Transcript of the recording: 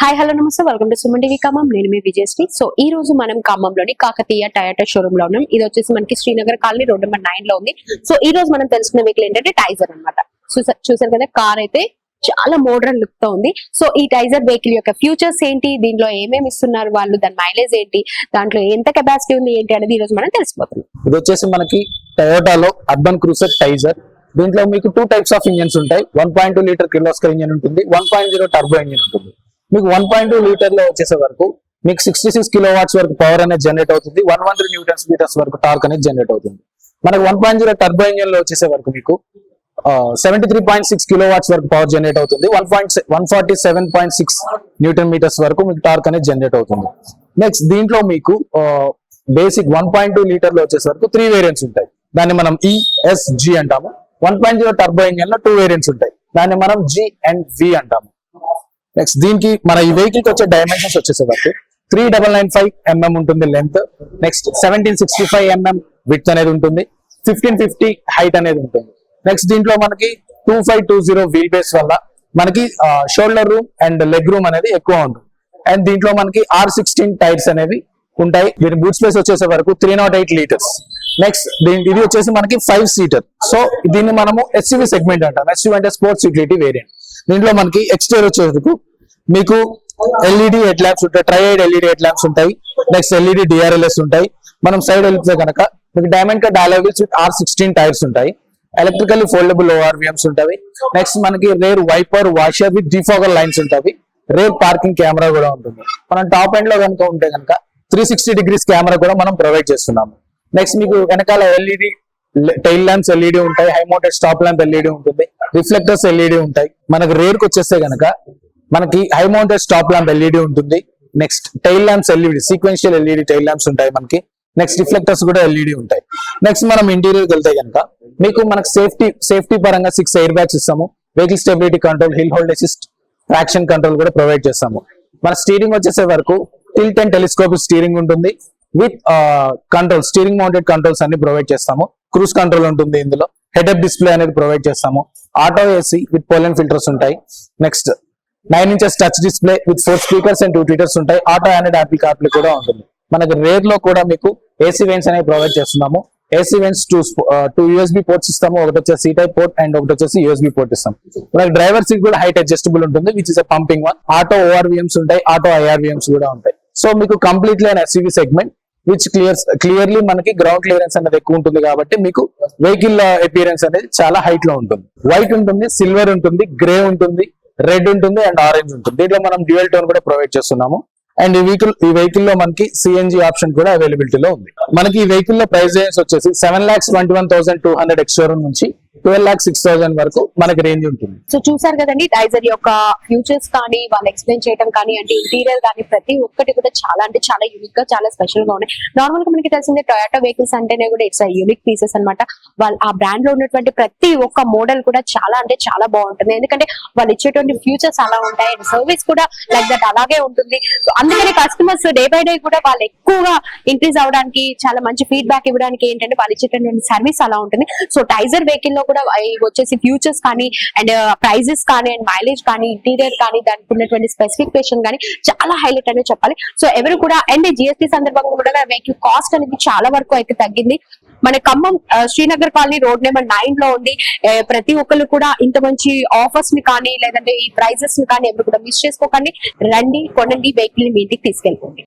Hi hello నమస్తే welcome to Suman TV Khammam. నేను మీ Vijayasri. So ఈ రోజు మనం ఖమ్మంలోని కాకతీయ టయోటా షోరూమ్ లో ఉన్నాం. ఇది వచ్చేసి మనకి శ్రీనగర్ కాలనీ రోడ్ నెంబర్ 9 లో ఉంది. సో ఈ రోజు మనం తెలుసుకున్న వెహికల్ ఏంటంటే టైజర్ అన్నమాట. చూసారు కదా, కార్ అయితే చాలా మోడర్న్ లుక్ తో ఉంది. సో ఈ టైజర్ వెహికల్ యొక్క ఫ్యూచర్స్ ఏంటి, దీనిలో ఏమేమి ఇస్తున్నారు వాళ్ళు, దాని మైలేజ్ ఏంటి, దాంట్లో ఎంత కెపాసిటీ ఉంది ఏంటి అనేది ఈ రోజు మనం తెలుసుకుందాం. ఇది వచ్చేసి మనకి టయోటాలో అర్బన్ క్రూజర్ టైజర్. దీంట్లో మీకు 2 టైప్స్ ఆఫ్ ఇంజన్స్ ఉంటాయి. 1.2 లీటర్ కిర్లోస్కర్ ఇంజన్ ఉంటుంది, 1.0 టర్బో ఇంజన్ ఉంటుంది. మీకు 1.2 లీటర్ లో వచ్చేసే వరకు మీకు 66 కిలోవాట్స్ వరకు పవర్ అనేది జనరేట్ అవుతుంది, 113 న్యూటన్స్ మీటర్స్ వరకు టార్క్ అనేది జనరేట్ అవుతుంది. మనకు 1.0 టర్బో ఇంజన్ లో వచ్చేసే వరకు మీకు 73.6 కిలోవాట్స్ వరకు పవర్ జనరేట్ అవుతుంది, 147.6 న్యూటన్ మీటర్స్ వరకు మీకు టార్క్ అనేది జనరేట్ అవుతుంది. నెక్స్ట్ దీంట్లో మీకు బేసిక్ 1.2 లీటర్ లో వచ్చేసే వరకు 3 వేరియంట్స్ ఉంటాయి. దాన్ని మనం ESG అంటాము. 1.0 టర్బో ఇంజన్ లో 2 వేరియంట్స్ ఉంటాయి, దాన్ని మనం G and V అంటాము. నెక్స్ట్ దీనికి మన ఈ వెహికల్ కి వచ్చే డైమెన్షన్స్ వచ్చేసే వరకు 3995 mm ఉంటుంది లెంత్. నెక్స్ట్ 1765 mm విడ్త్ అనేది ఉంటుంది, 1550 హైట్ అనేది ఉంటుంది. నెక్స్ట్ దీంట్లో మనకి 2520 వీల్ బేస్ వల్ల మనకి shoulder room and leg room అనేది ఎక్కువ ఉంటుంది. అండ్ దీంట్లో మనకి R16 టైర్స్ అనేవి ఉంటాయి. దీని బూట్ స్పేస్ వచ్చేసే వరకు 308 లీటర్స్. నెక్స్ట్ ఇది వచ్చేసి మనకి 5 సీటర్. సో దీన్ని మనము SUV సెగ్మెంట్ అంటాం. SUV అంటే స్పోర్ట్స్ యూటిలిటీ వేరియంట్. దీంట్లో మనకి ఎక్స్టీరియర్ వచ్చేందుకు మీకు LED హెడ్ ల్యాంప్స్ ఉంటాయి, ట్రైడ్ LED హెడ్ ల్యాంప్స్ ఉంటాయి. నెక్స్ట్ LED DRLS ఉంటాయి. మనం సైడ్ వెళ్తే కనుక మీకు diamond cut alloy wheels with R16 tyres ఉంటాయి. ఎలక్ట్రికల్లీ ఫోల్డబుల్ ORVMs ఉంటాయి. నెక్స్ట్ మనకి rear wiper washer with defogger lines ఉంటాయి. రేర్ పార్కింగ్ కెమెరా కూడా ఉంటుంది. మనం టాప్ ఎండ్ లో కనుక ఉంటే కనుక 360 డిగ్రీస్ కెమెరా కూడా మనం ప్రొవైడ్ చేస్తున్నాము. నెక్స్ట్ మీకు వెనకాల LED టైల్ ల్యాంప్స్ LED ఉంటాయి, high mounted stop lamp LED ఉంటుంది, రిఫ్లెక్టర్స్ LED ఉంటాయి. మనకు రేర్ కి వచ్చేస్తే కనుక మనకి high mounted stop lamp LED ఉంటుంది. Next tile lamps LED sequential LED tile lamps ఉంటాయి మనకి. నెక్స్ట్ రిఫ్లెక్టర్స్ కూడా LED ఉంటాయి. నెక్స్ట్ మనం ఇంటీరియర్ వెళ్తే కనుక మీకు మనకు సేఫ్టీ పరంగా 6 ఎయిర్ బ్యాగ్స్ ఇస్తాము. Vehicle stability control, hill hold assist, traction control కూడా ప్రొవైడ్ చేస్తాము. మన స్టీరింగ్ వచ్చేసే వరకు టిల్ట్ అండ్ టెలిస్కోపిక్ స్టీరింగ్ ఉంటుంది with control, steering mounted controls అన్ని ప్రొవైడ్ చేస్తాము. క్రూజ్ కంట్రోల్ ఉంటుంది. ఇందులో హెడ్ అప్ డిస్ప్లే అనేది ప్రొవైడ్ చేస్తాము. Auto AC with pollen filters ఉంటాయి. Next 9 inches touch display with 4 speakers and 2 tweeters ఉంటాయి. ఆటో అండ్ యాపిల్ కార్ప్లే కూడా ఉంటుంది. మనకు రేర్ లో కూడా మీకు AC వెంట్స్ అనేవి ప్రొవైడ్ చేస్తున్నాము. AC వెంట్స్ 2 USB పోర్ట్స్ ఇస్తాము. ఒకటి వచ్చేసి C టైప్ పోర్ట్ అండ్ ఒకటి వచ్చేసి USB పోర్ట్ ఇస్తాం. మనకి డ్రైవర్ సీట్ కూడా హైట్ అడ్జస్టబుల్ ఉంటుంది, which is a pumping one. Auto ORVMs ఉంటాయి, ఆటో IRVMs కూడా ఉంటాయి. సో మీకు completely SUV segment which clearly మనకి గ్రౌండ్ క్లియరెన్స్ అనేది ఎక్కువ ఉంటుంది. కాబట్టి మీకు వెహికల్ అపియరెన్స్ అనేది చాలా హైట్ లో ఉంటుంది. వైట్ ఉంటుంది, సిల్వర్ ఉంటుంది, గ్రే ఉంటుంది, రెడ్ ఉంటుంది అండ్ ఆరెంజ్ ఉంటుంది. దీంట్లో మనం డ్యూయల్ టోన్ కూడా ప్రొవైడ్ చేస్తున్నాము. అండ్ ఈ వెహికల్ లో మనకి CNG ఆప్షన్ కూడా అవైలబిలిటీలో ఉంది. మనకి ఈ వెహికల్ లో ప్రైస్ రేంజ్ వచ్చేసి 7,21,200 ఎక్స్ షోరూమ్ నుంచి 12,06,000 వరకు మనకి రేంజ్ ఉంటుంది. సో చూసారు కదండి, టైజర్ యొక్క ఫ్యూచర్స్ కానీ వాళ్ళు ఎక్స్ప్లెయిన్ చేయడం కానీ, అంటే ఇంటీరియర్ కానీ ప్రతి ఒక్కటి కూడా చాలా అంటే చాలా యూనిక్ గా, చాలా స్పెషల్ గా ఉన్నాయి. నార్మల్ గా మనకి తెలిసిందే టొయోటా వెహికల్స్ అంటేనే కూడా ఇట్స్ యూనిక్ పీసెస్ అనమాట. వాళ్ళు ఆ బ్రాండ్ లో ఉన్నటువంటి ప్రతి ఒక్క మోడల్ కూడా చాలా అంటే చాలా బాగుంటుంది. ఎందుకంటే వాళ్ళు ఇచ్చేటువంటి ఫ్యూచర్స్ అలా ఉంటాయి అండ్ సర్వీస్ కూడా లైక్ దట్ అలాగే ఉంటుంది. సో అందుకని కస్టమర్స్ డే బై డే కూడా వాళ్ళు ఎక్కువగా ఇంక్రీజ్ అవడానికి, చాలా మంచి ఫీడ్బ్యాక్ ఇవ్వడానికి ఏంటంటే వాళ్ళు ఇచ్చేటువంటి సర్వీస్ అలా ఉంటుంది. సో టైజర్ వెహికల్ లో కూడా వచ్చేసి ఫ్యూచర్స్ కానీ అండ్ ప్రైజెస్ కానీ అండ్ మైలేజ్ కానీ ఇంటీరియర్ కానీ దానికి ఉన్నటువంటి స్పెసిఫికేషన్ కానీ చాలా హైలైట్ అనేది చెప్పాలి. సో ఎవరు కూడా అండ్ GST సందర్భంగా కూడా వెహికల్ కాస్ట్ అనేది చాలా వరకు అయితే తగ్గింది. మన Khammam Srinagar colony road number 9 లో ఉంది. ప్రతి ఒక్కరు కూడా ఇంత మంచి ఆఫర్స్ ని కానీ లేదంటే ఈ ప్రైజెస్ ని కానీ ఎవరు కూడా మిస్ చేసుకోకండి. రండి, కొనండి, వెహికల్ ని మీ ఇంటికి తీసుకెళ్ళిపోండి.